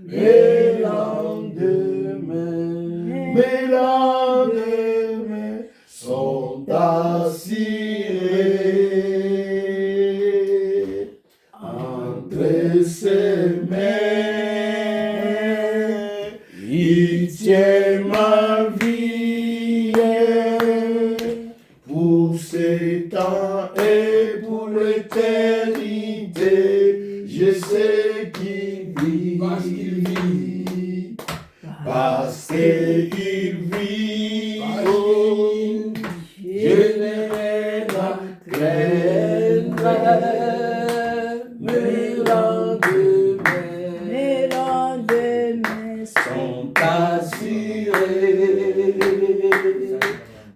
mes lendemains, mes lendemains sont assurés entre ses mains. Il tient ma vie pour ce temps et pour l'éternité. Je sais qu'il vit, parce qu'il vit, je n'ai la crainte. Mes lendemains sont assurés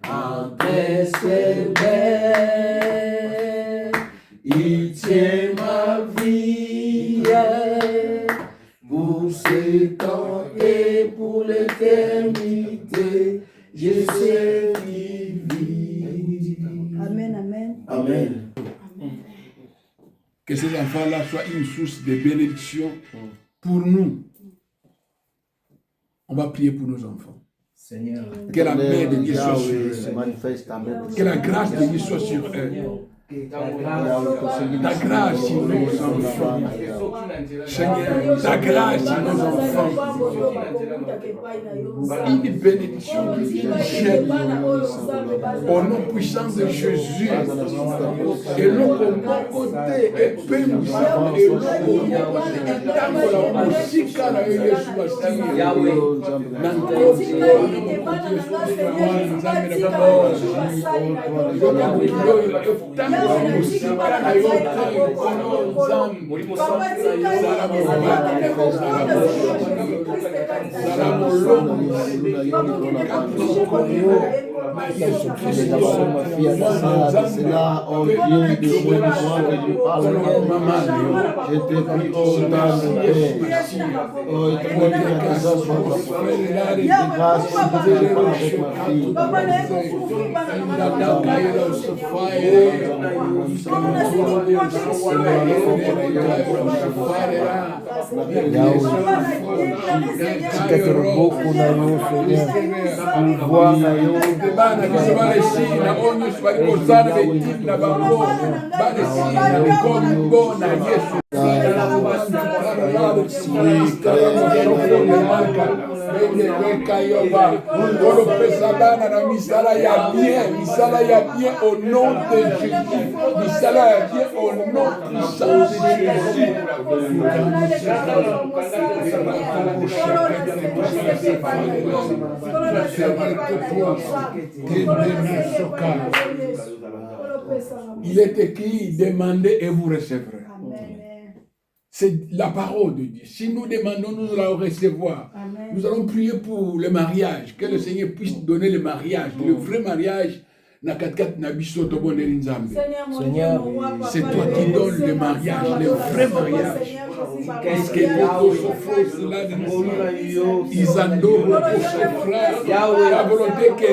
entre ses mains. Il tient ma vie pour ce temps et pour l'éternité. Je sais qu'il vit. Amen, amen. Amen. Que ces enfants-là soient une source de bénédiction pour nous. On va prier pour nos enfants. Seigneur, que la main de Dieu soit sur se eux. manifeste. Que la grâce de Dieu soit sur eux. Ta grâce sur nos enfants. Seigneur, ta grâce sur nos enfants. Une bénédiction qui vient chez nous. Au nom puissant de Jésus. Et l'on côté et paix nous sommes. Et l'on au nom de Jésus. Au nom puissant de Jésus. Il est écrit, demandez et vous recevrez. C'est la parole de Dieu. Si nous demandons, nous allons recevoir. Amen. Nous allons prier pour le mariage. Que le Seigneur puisse donner le mariage, le vrai mariage. Seigneur, c'est toi qui donnes le mariage, le vrai mariage. Est-ce que ils adorent ses frères. La volonté que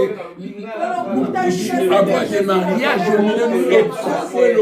nous puissions avoir des mariages au milieu de nous et trouver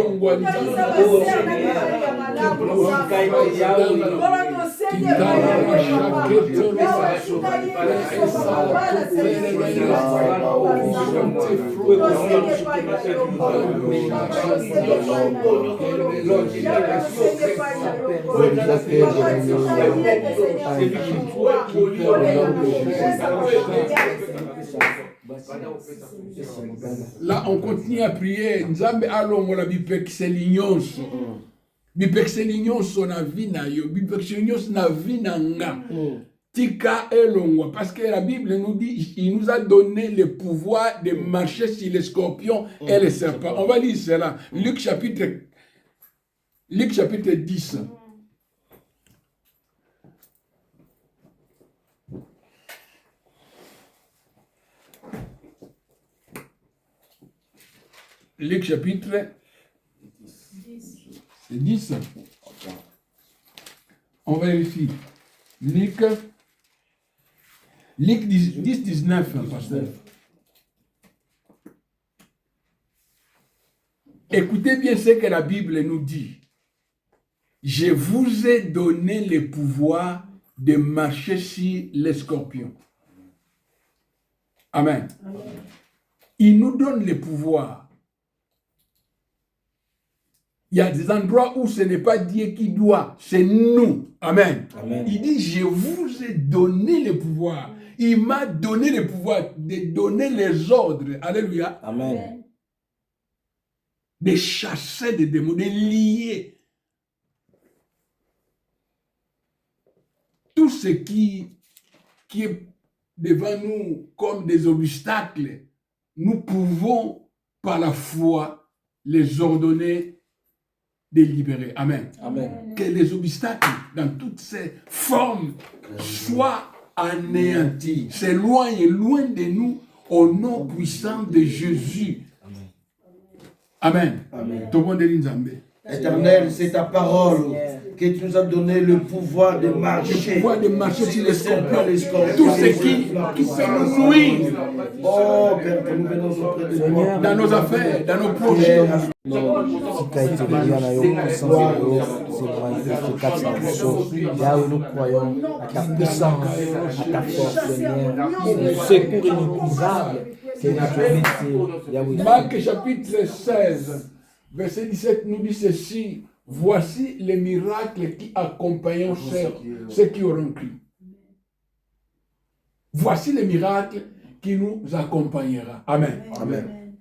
Là, on continue à prier. Nzambe alongola bipekiseli nyonso. Bipekiseli nyonso na vie na yo. Bipekiseli nyonso na vie na nga. Tika elongwa. Parce que la Bible nous dit, il nous a donné le pouvoir de marcher sur les scorpions et les serpents. On va lire cela. Luc chapitre 10. Luc chapitre 10. On vérifie. Luc 10, 19, pasteur. Écoutez bien ce que la Bible nous dit. Je vous ai donné le pouvoir de marcher sur les scorpions. Amen. Il nous donne le pouvoir. Il y a des endroits où ce n'est pas Dieu qui doit, c'est nous. Amen. Amen. Il dit, je vous ai donné le pouvoir. Il m'a donné le pouvoir de donner les ordres. Alléluia. Amen. De chasser des démons, de lier. Tout ce qui est devant nous comme des obstacles, nous pouvons par la foi les ordonner de libérer. Amen. Amen. Que les obstacles dans toutes ces formes soient anéantis, s'éloignent loin de nous au nom puissant de Jésus. Amen. Amen. Tout le monde est Nzambe. Éternel, c'est ta parole que tu nous as donné le pouvoir de marcher. Le pouvoir de marcher sur les scorpions. scorpions. Tout ce qui peut nous nuire Oh Père, que nous venons auprès de toi. dans nos affaires, dans nos projets. Là où nous croyons à ta puissance, à ta force, Seigneur, le secours inépuisable que nous permettez. Marc chapitre 16, verset 17 nous dit ceci. Voici les miracles qui accompagnent ceux qui auront cru. Voici les miracles qui nous accompagnera. Amen. Amen.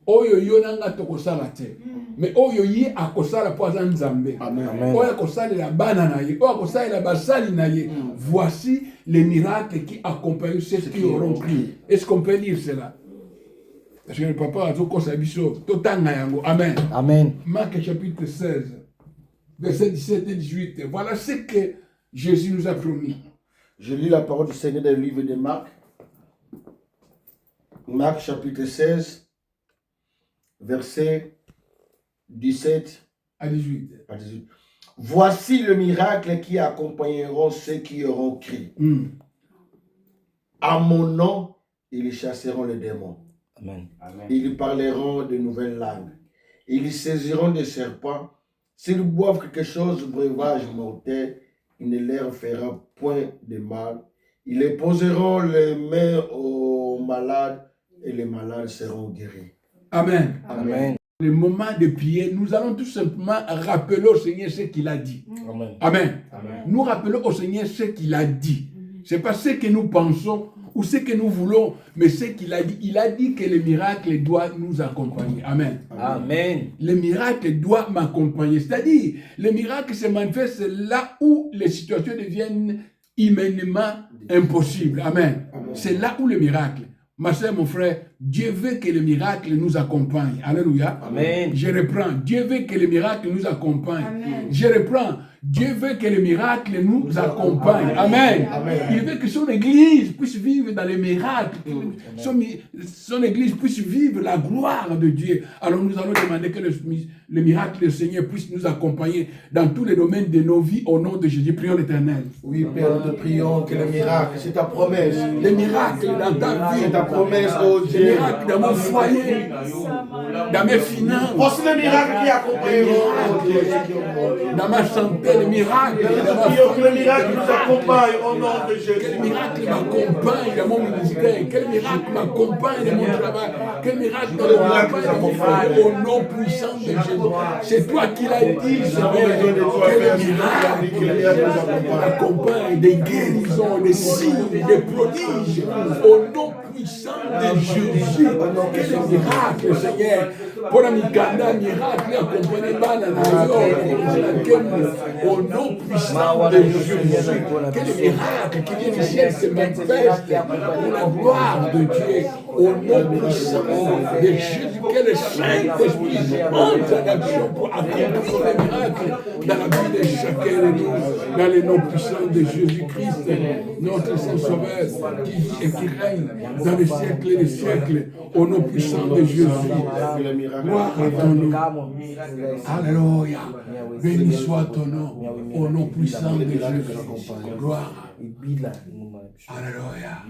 Oyo yonanga tokosala te. Mais oyo ye akosala po aza Nzambe. Amen. Oyo akosalela bana na ye, oyo akosalela basali na ye. Voici les miracles qui accompagnent ceux qui auront cru. Est-ce qu'on peut dire cela? Parce que le papa a tout biso, totanga yango. Amen. Amen. Marc chapitre 16, versets 17 et 18. Voilà ce que Jésus nous a promis. Je lis la parole du Seigneur dans le livre de Marc. Marc chapitre 16, versets 17 À 18. à 18. Voici le miracle qui accompagneront ceux qui auront cru. À mon nom, ils chasseront les démons. Amen. Ils parleront de nouvelles langues. Ils saisiront des serpents. S'ils boivent quelque chose de breuvage mortel, il ne leur fera point de mal. Ils les poseront les mains aux malades et les malades seront guéris. Amen. Amen. Le moment de prier, nous allons tout simplement rappeler au Seigneur ce qu'il a dit. Amen. Amen. Amen. Nous rappelons au Seigneur ce qu'il a dit. Ce n'est pas ce que nous pensons ou ce que nous voulons, mais ce qu'il a dit. Il a dit que le miracle doit nous accompagner. Amen. Amen. Le miracle doit m'accompagner. C'est-à-dire, le miracle se manifeste là où les situations deviennent humainement impossibles. Amen. C'est là où le miracle. Ma soeur, mon frère, Dieu veut que le miracle nous accompagne. Alléluia. Amen. Je reprends. Dieu veut que le miracle nous accompagne. Amen. Je reprends. Dieu veut que le miracle nous accompagne. Amen. Amen. Il veut que son Église puisse vivre dans les miracles. Son Église puisse vivre la gloire de Dieu. Alors nous allons demander que le miracle du Seigneur puisse nous accompagner dans tous les domaines de nos vies au nom de Jésus. Prions l'Éternel. Oui, Père, nous te prions que le miracle, c'est ta promesse. Les miracles dans ta vie. C'est ta promesse, oh Les Dieu. miracles dans mon foyer. Dans mes finances. Voici le miracle qui accompagneront, oh Dieu, ceux qui auront cru. Dans ma santé, les miracles. Dans ma Prions que le famille. miracle nous accompagne au nom de Quel Jésus. miracle m'accompagne dans mon ministère. Quel miracle m'accompagne dans mon travail. Quel miracle m'accompagne dans mon foyer. Au nom puissant de Jésus. C'est toi qui l'as dit, Seigneur. Que le miracle m'accompagne. Des guérisons, des signes, des prodiges. Au nom puissant de Jésus. Quel miracle, Seigneur. Pour la mikanda, miracle accompagné au nom puissant de Jésus. Quel miracle qui vient du ciel se manifeste pour la gloire de Dieu. Au nom puissant de Jésus. Que le Saint-Esprit entre en action pour accomplir les miracles dans la vie de chacun de nous. Dans le nom puissant de Jésus-Christ, notre Saint-Sauveur, qui vit et qui règne dans les siècles et les siècles. Au nom puissant de Jésus. Gloire à ton nom. Alléluia. Béni soit ton nom. Au nom puissant de Jésus. Gloire. Alléluia.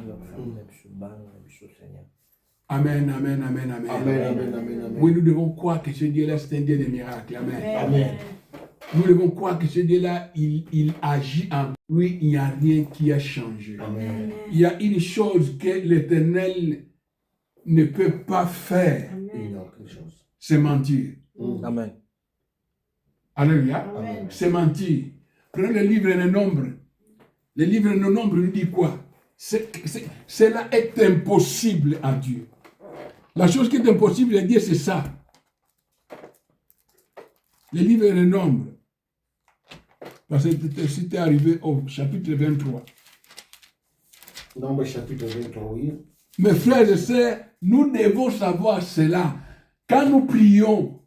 Amen, amen, amen, amen. Amen, amen, amen, amen. Oui, nous devons croire que ce Dieu-là, c'est un Dieu des miracles. Amen. Amen. nous devons croire que ce Dieu-là, il agit en lui, il n'y a rien qui a changé. Amen. Il y a une chose que l'Éternel ne peut pas faire, Une autre chose. c'est mentir. Amen. Alléluia. Amen. C'est mentir. Prenez le livre des Nombres. Le livre des Nombres nous dit quoi? Cela est impossible à Dieu. La chose qui est impossible à Dieu, c'est ça. Le livre des Nombres. Parce que c'était arrivé au chapitre 23. Nombre chapitre 23, oui. Mes frères et sœurs, nous devons savoir cela. Quand nous prions,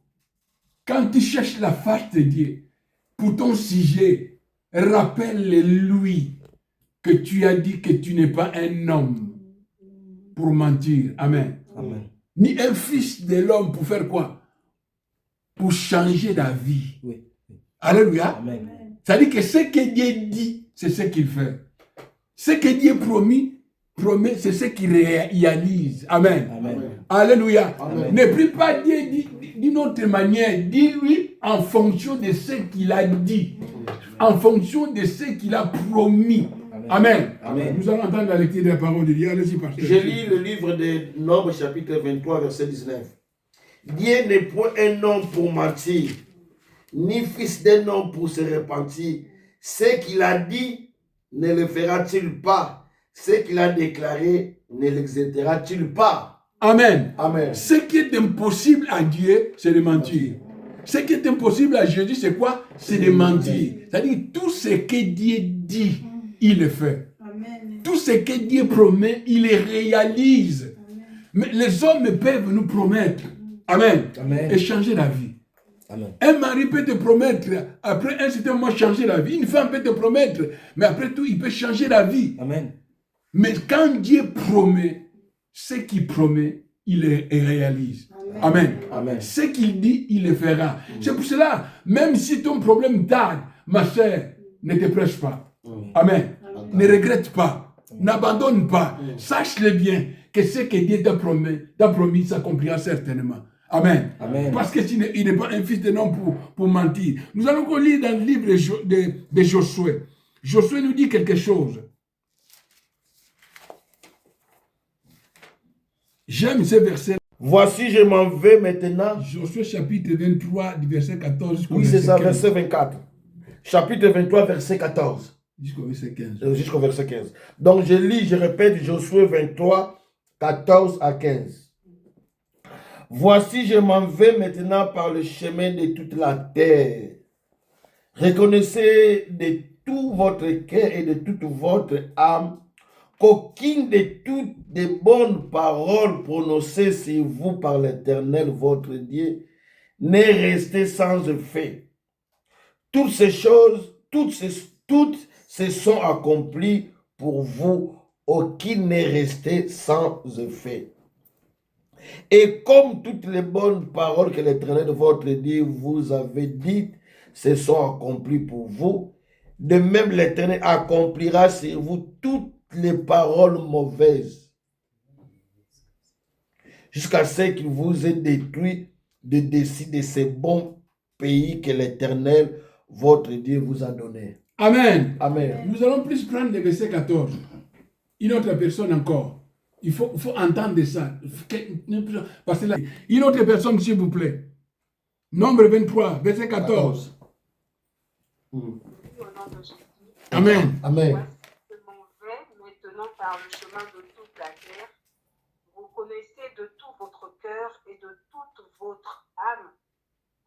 quand tu cherches la face de Dieu pour ton sujet, rappelle-lui que tu as dit que tu n'es pas un homme pour mentir. Amen. Amen. Ni un fils de l'homme pour faire quoi? Pour changer la vie. Oui. Alléluia. Amen. C'est-à-dire que ce que Dieu dit, c'est ce qu'il fait. Ce que Dieu promet, c'est ce qu'il réalise. Amen. Amen. Alléluia. Amen. Ne prie pas Dieu d'une autre manière. Dis-lui en fonction de ce qu'il a dit. En fonction de ce qu'il a promis. Amen. Amen. Nous allons entendre la lecture de la parole de Dieu. Allez-y, pasteur. Je lis le livre des Nombres, chapitre 23, verset 19. Dieu n'est point un homme pour mentir, ni fils d'un homme pour se repentir. Ce qu'il a dit, ne le fera-t-il pas? Ce qu'il a déclaré, ne l'exécutera-t-il pas? Amen. Amen. Ce qui est impossible à Dieu, c'est de mentir. Ce qui est impossible à Jésus, c'est quoi? C'est de mentir. C'est-à-dire, tout ce que Dieu dit, il le fait. Amen. Tout ce que Dieu promet, il le réalise. Mais les hommes peuvent nous promettre. Amen. Amen. Et changer la vie. Amen. Un mari peut te promettre, après un certain moment, changer la vie. Une femme peut te promettre, mais après tout, il peut changer la vie. Amen. Mais quand Dieu promet, ce qu'il promet, il le réalise. Amen. Amen. Ce qu'il dit, il le fera. C'est pour cela, même si ton problème tarde, ma soeur, ne te presse pas. Amen. Ne regrette pas. N'abandonne pas. Sache-le bien que ce que Dieu t'a promis s'accomplira certainement. Amen. Amen. Parce qu'il n'est pas un fils de l'homme pour mentir. Nous allons lire dans le livre de Josué. Josué nous dit quelque chose. J'aime ce verset. Voici, je m'en vais maintenant. Josué chapitre 23, du verset 14 jusqu'au Oui, c'est ça, 15. verset 24. Chapitre 23, verset 14. Jusqu'au verset 15. Jusqu'au verset 15. Donc, je lis, je répète, Josué 23, 14 à 15. Voici, je m'en vais maintenant par le chemin de toute la terre. Reconnaissez de tout votre cœur et de toute votre âme qu'aucune de toutes les bonnes paroles prononcées sur vous par l'Éternel, votre Dieu, n'est restée sans effet. Toutes ces choses, toutes se sont accomplies pour vous, aucune n'est restée sans effet. Et comme toutes les bonnes paroles que l'Éternel, votre Dieu, vous avait dites, se sont accomplies pour vous, de même l'Éternel accomplira sur vous toutes les paroles mauvaises, jusqu'à ce qu'il vous ait détruit de décider de ces bons pays que l'Éternel, votre Dieu, vous a donné. Amen. Amen. Nous allons plus prendre le verset 14. Une autre personne encore. Il faut entendre ça. Parce que là, une autre personne, s'il vous plaît. Nombre 23, verset 14. Amen. Amen. Je m'en vais maintenant par le chemin de toute la terre. Vous connaissez de tout votre cœur et de toute votre âme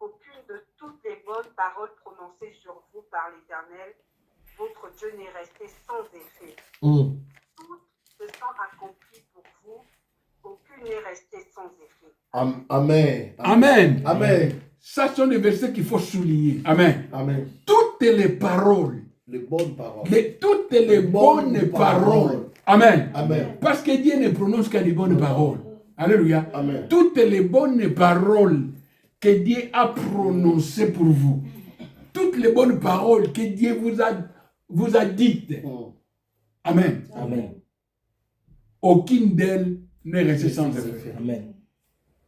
aucune de toutes les bonnes paroles prononcées sur vous par l'Éternel, votre Dieu, n'est restée sans effet. Toutes se sont accomplies pour vous, aucune n'est restée sans effet. Amen. Amen. Amen. Ça sont des versets qu'il faut souligner. Amen. Amen. Toutes les paroles. Les bonnes paroles. Toutes les bonnes paroles. Amen. Amen. Parce que Dieu ne prononce que des bonnes paroles. Alléluia. Amen. Toutes les bonnes paroles que Dieu a prononcées pour vous. Toutes les bonnes paroles que Dieu vous a dites. Amen. Amen. Aucune d'elles n'est restée sans effet. Amen.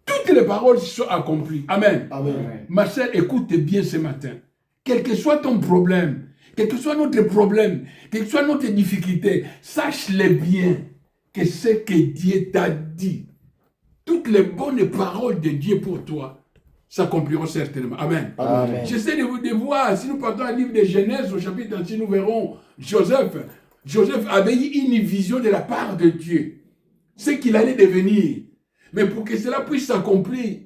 Toutes les paroles sont accomplies. Amen. Amen. Ma sœur, écoute bien ce matin. quel que soit ton problème, quel que soit notre problème, quelle que soit notre difficulté, sache-le bien que ce que Dieu t'a dit, toutes les bonnes paroles de Dieu pour toi, s'accompliront certainement. Amen. Amen. J'essaie de voir, si nous partons au livre de Genèse, au chapitre 36, nous verrons Joseph. Joseph avait eu une vision de la part de Dieu, ce qu'il allait devenir. Mais pour que cela puisse s'accomplir,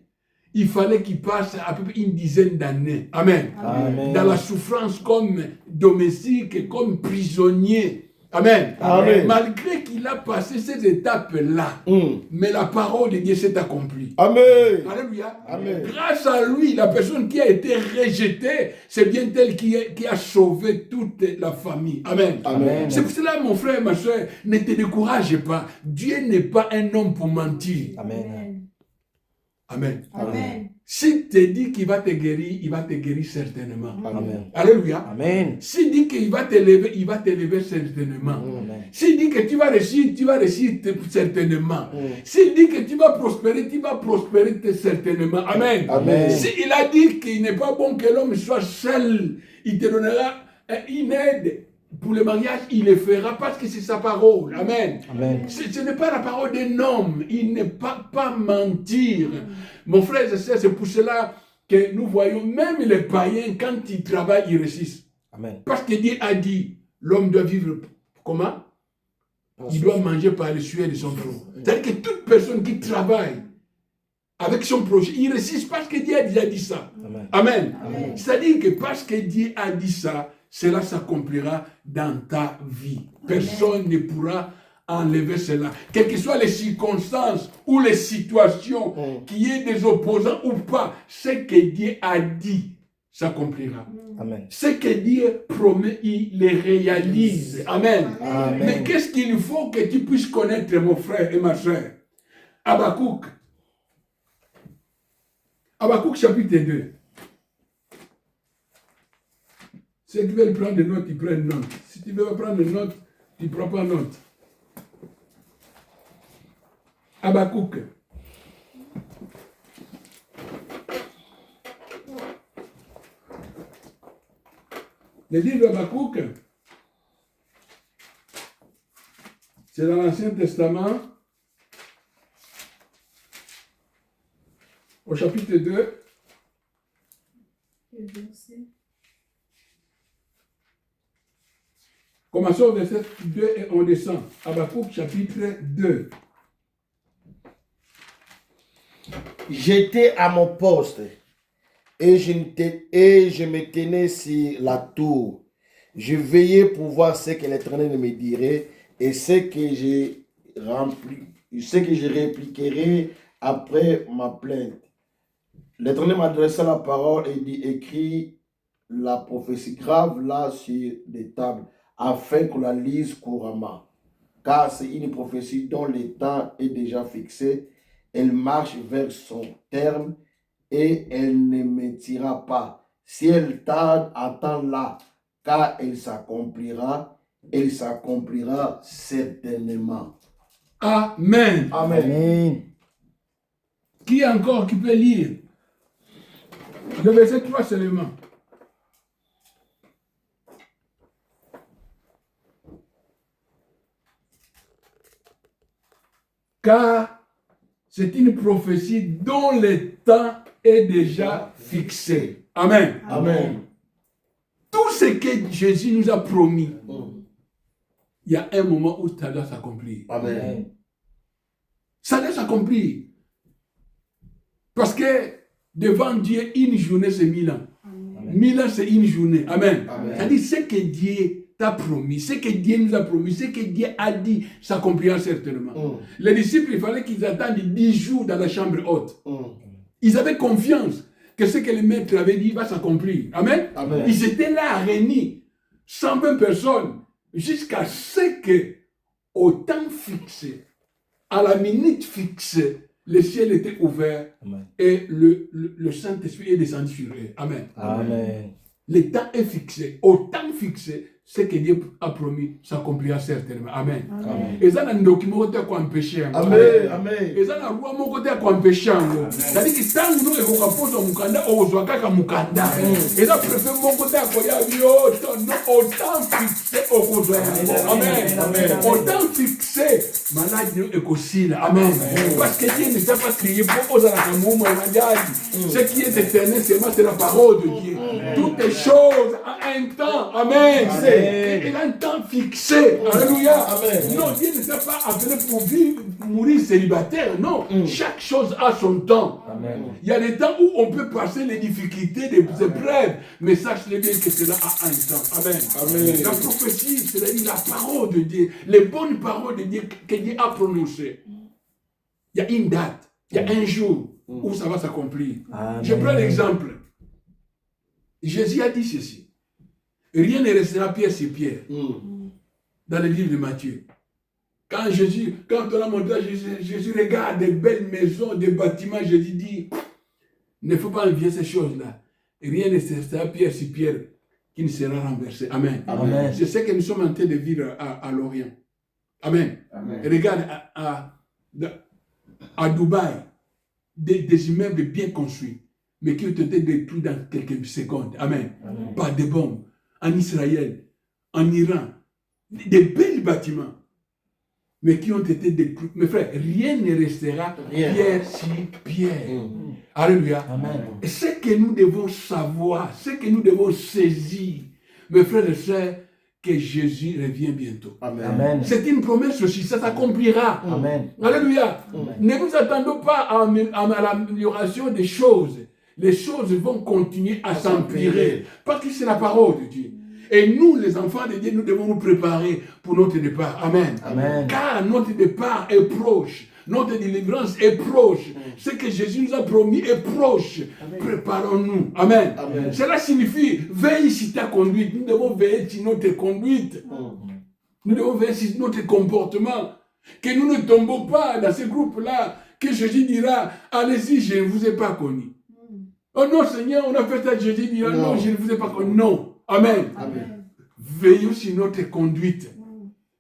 il fallait qu'il passe à peu près une dizaine d'années. Amen. Amen. Dans la souffrance comme domestique, comme prisonnier. Amen. Amen. Malgré qu'il a passé ces étapes-là, mais la parole de Dieu s'est accomplie. Amen. Alléluia. Amen. Grâce à lui, la personne qui a été rejetée, c'est bien elle qui a sauvé toute la famille. Amen. Amen. C'est pour cela, mon frère, ma soeur, ne te décourage pas. Dieu n'est pas un homme pour mentir. Amen. Amen. Amen. S'il te dit qu'il va te guérir, il va te guérir certainement. Amen. Alléluia. Amen. S'il dit qu'il va t'élever, il va t'élever certainement. Amen. S'il dit que tu vas réussir certainement. S'il dit que tu vas prospérer certainement. Amen. Amen. S'il a dit qu'il n'est pas bon que l'homme soit seul, il te donnera une aide. Pour le mariage, il le fera parce que c'est sa parole. Amen. Amen. Ce n'est pas la parole d'un homme. Il ne peut pas mentir. Mon frère, c'est pour cela que nous voyons même les païens, quand ils travaillent, ils réussissent. Amen. Parce que Dieu a dit, l'homme doit vivre comment? Il doit manger par le sueur de son front. C'est-à-dire que toute personne qui travaille avec son projet, il réussit parce que Dieu a déjà dit ça. Amen. Amen. Amen. C'est-à-dire que parce que Dieu a dit ça, cela s'accomplira dans ta vie. Personne ne pourra enlever cela. Quelles que soient les circonstances ou les situations, qu'il y ait des opposants ou pas, ce que Dieu a dit s'accomplira. Amen. Ce que Dieu promet, il les réalise. Amen. Amen. Mais qu'est-ce qu'il faut que tu puisses connaître, mon frère et ma soeur? Habakkuk. Habakkuk chapitre 2. Ceux qui veulent prendre des notes, ils prennent note. Si tu veux prendre des notes, tu ne prends pas note. Habakkuk. Le livre d'Habakkuk, c'est dans l'Ancien Testament, au chapitre 2. Commençons au verset 2 et on descend. Habakkuk chapitre 2. J'étais à mon poste et je me tenais sur la tour. Je veillais pour voir ce que l'Éternel me dirait et ce que je répliquerai après ma plainte. L'Éternel m'adressa la parole et dit, écris la prophétie grave là sur des tables, afin qu'on la lise couramment. Car c'est une prophétie dont le temps est déjà fixé. Elle marche vers son terme et elle ne mentira pas. Si elle tarde, attends-la, car elle s'accomplira certainement. Amen. Amen. Amen. Qui encore qui peut lire? Le verset 3 seulement. Car c'est une prophétie dont le temps est déjà fixé. Amen. Amen. Tout ce que Jésus nous a promis, il y a un moment où ça doit s'accomplir. Amen. Ça doit s'accomplir. Parce que devant Dieu, une journée, c'est 1000 ans. 1000 ans, c'est une journée. Amen. Amen. C'est-à-dire, ce que Dieu t'a promis, ce que Dieu nous a promis, ce que Dieu a dit, s'accomplira certainement. Les disciples, il fallait qu'ils attendent 10 jours dans la chambre haute. Ils avaient confiance que ce que le maître avait dit va s'accomplir. Amen. Amen. Ils étaient là réunis, 120 personnes, jusqu'à ce que, au temps fixé, à la minute fixée, le ciel était ouvert. Amen. Et le Saint-Esprit est descendu sur eux. Amen. Amen. Le temps est fixé. Au temps fixé, ce que Dieu a promis s'accomplira certainement. Amen. Et ça, c'est un document qui a empêché. Amen. Amen. Et ça, c'est un roi qui a empêché. C'est-à-dire que tant que nous avons mukanda, on voit qu'à mukanda. Et ça, préfère mon côté à quoi il y a au temps fixé au contraire. Amen. Au temps fixé, malade est aussi là. Amen. Parce que Dieu ne s'est pas crié pour oser la moumou et ce qui est éternel, c'est la parole de Dieu. Toutes les choses à un temps. Amen. Il a un temps fixé. Alléluia. Non, Dieu ne s'est pas appelé pour vivre, mourir célibataire. Non. Chaque chose a son temps. Amen. Il y a des temps où on peut passer les difficultés, les épreuves. Mais sachez bien que cela a un temps. Amen. Amen. La prophétie, c'est-à-dire la parole de Dieu, les bonnes paroles de Dieu que Dieu a prononcées. Il y a une date, il y a un jour où ça va s'accomplir. Je prends l'exemple. Jésus a dit ceci. Rien ne restera pierre sur pierre. Dans le livre de Matthieu. Quand on a montré à Jésus regarde des belles maisons, des bâtiments, Jésus dit, ne faut pas envier ces choses-là. Rien ne restera pierre sur pierre qui ne sera renversé. Amen. Amen. C'est ce que nous sommes en train de vivre à l'Orient. Amen. Amen. Regarde à Dubaï, des immeubles bien construits, mais qui ont été détruits dans quelques secondes. Amen. Amen. Par des bombes. En Israël, en Iran, des belles bâtiments, mais qui ont été détruits. Mes frères, rien ne restera pierre sur pierre. Alléluia. Amen. Et ce que nous devons savoir, ce que nous devons saisir, mes frères et sœurs, que Jésus revient bientôt. Amen. C'est une promesse aussi, ça s'accomplira. Amen. Alléluia. Amen. Ne vous attendons pas à l'amélioration des choses. Les choses vont continuer à s'empirer. Parce que c'est la parole de Dieu. Et nous, les enfants de Dieu, nous devons nous préparer pour notre départ. Amen. Amen. Car notre départ est proche. Notre délivrance est proche. Ce que Jésus nous a promis est proche. Préparons-nous. Amen. Amen. Cela signifie, veille sur ta conduite. Nous devons veiller sur notre conduite. Nous devons veiller sur notre comportement. Que nous ne tombons pas dans ce groupe-là, que Jésus dira, allez-y, je ne vous ai pas connu. Oh non, Seigneur, on a fait ça, Jésus dira, non, je ne vous ai pas connu. Non. Amen. Amen. Veillons sur notre conduite.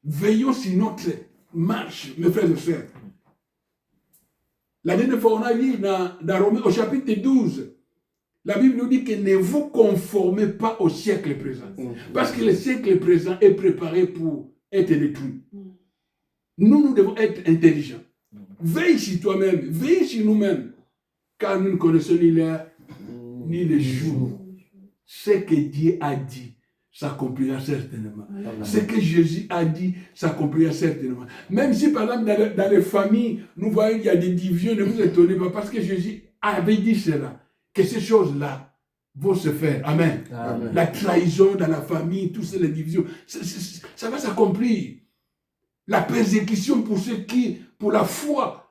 Veillons sur notre marche, mes frères et sœurs. La dernière fois, on a lu dans Romains, au chapitre 12, la Bible nous dit que ne vous conformez pas au siècle présent. Parce que le siècle présent est préparé pour être détruit. Nous devons être intelligents. Veille sur toi-même, veille sur nous-mêmes. Car nous ne connaissons ni l'heure, ni le jour. Ce que Dieu a dit s'accomplira certainement. Ce que Jésus a dit s'accomplira certainement. Même si par exemple dans les familles, nous voyons qu'il y a des divisions, ne vous étonnez pas parce que Jésus avait dit cela, que ces choses-là vont se faire. Amen. Amen. La trahison dans la famille, toutes ces divisions, ça va s'accomplir. La persécution pour ceux qui, pour la foi.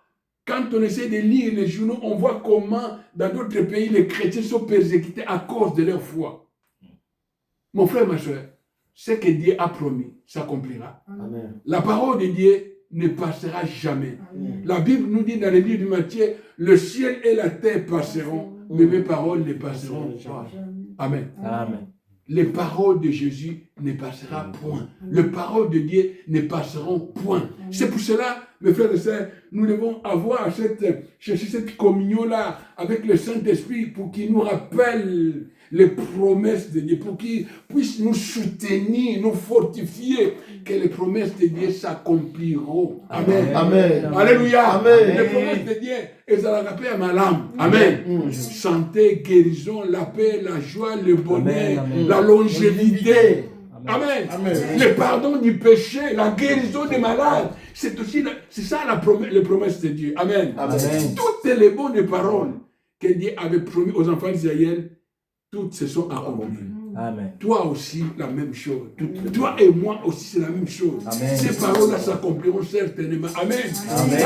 Quand on essaie de lire les journaux, on voit comment dans d'autres pays, les chrétiens sont persécutés à cause de leur foi. Mon frère, ma soeur, ce que Dieu a promis s'accomplira. La parole de Dieu ne passera jamais. Amen. La Bible nous dit dans le livre de Matthieu, le ciel et la terre passeront, mais mes paroles ne passeront pas. Amen. Amen. Les paroles de Jésus ne passeront point. Les paroles de Dieu ne passeront point. C'est pour cela, mes frères et sœurs, nous devons avoir cette communion-là avec le Saint-Esprit pour qu'il nous rappelle les promesses de Dieu, pour qu'il puisse nous soutenir, nous fortifier, que les promesses de Dieu s'accompliront. Amen. Amen. Alléluia. Amen. Les promesses de Dieu, elles ont la paix à ma âme. Amen. Santé, guérison, la paix, la joie, le bonheur, la longévité. Amen. Amen. Le pardon du péché, la guérison des malades. C'est ça les promesses de Dieu. Amen. Amen. Toutes les bonnes paroles que Dieu avait promis aux enfants d'Israël, toutes se sont accomplies. Amen. Toi aussi, la même chose. Toi et moi aussi, c'est la même chose. Amen. Ces paroles-là s'accompliront certainement. Amen. Amen.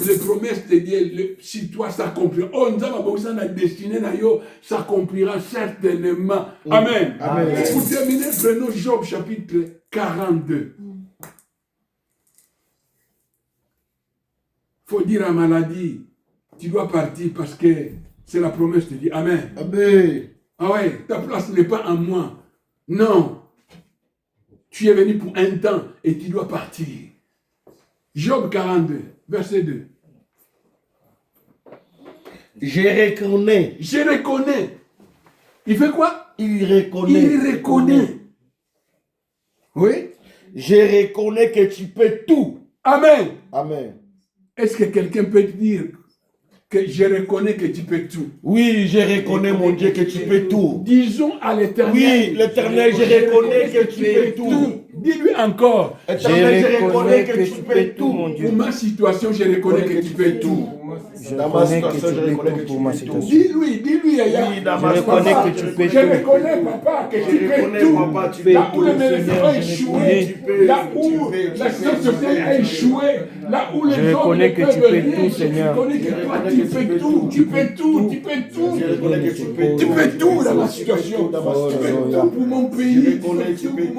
Les promesses de Dieu, si toi s'accompliront. Oh, nous avons besoin de la destinée, s'accomplira certainement. Amen. Amen. Pour terminer, prenons Job chapitre 42. Il faut dire à maladie, tu dois partir parce que c'est la promesse de Dieu. Amen. Amen. Ah ouais, ta place n'est pas en moi. Non. Tu es venu pour un temps et tu dois partir. Job 42, verset 2. Je reconnais. Je reconnais. Il fait quoi? Il reconnaît. Il reconnaît. Oui. Je reconnais que tu peux tout. Amen. Amen. Est-ce que quelqu'un peut dire que je reconnais que tu peux tout? Oui, je reconnais, mon Dieu, que tu peux tout. Disons à l'Éternel. Oui, l'Éternel, je reconnais que tu peux tout. Dis-lui encore. Éternel, je reconnais que tu peux tout, mon Pour Dieu. ma situation, je reconnais que tu peux tout. Dans ma situation, je reconnais que tu pour ma peux tout. situation. Dis-lui, Yaya. Oui, dans Je ma reconnais situation, que tu peux Je tout. reconnais, papa, que tu Je peux reconnais, tout. papa, tu peux Là où tout, les maisons Seigneur, ont je échoué, reconnais. là où Tu peux, l'action sociale a échoué, là où les Je hommes ne reconnais que peuvent tu peux rien, tout, je Seigneur. reconnais que toi, tu peux tout, tu peux tout, tu peux tout. Je reconnais que tu peux Tu tout. peux tout dans ma situation. Dans ma Tu situation. peux tout pour mon pays, Je tu reconnais peux que tu tout peux pour mon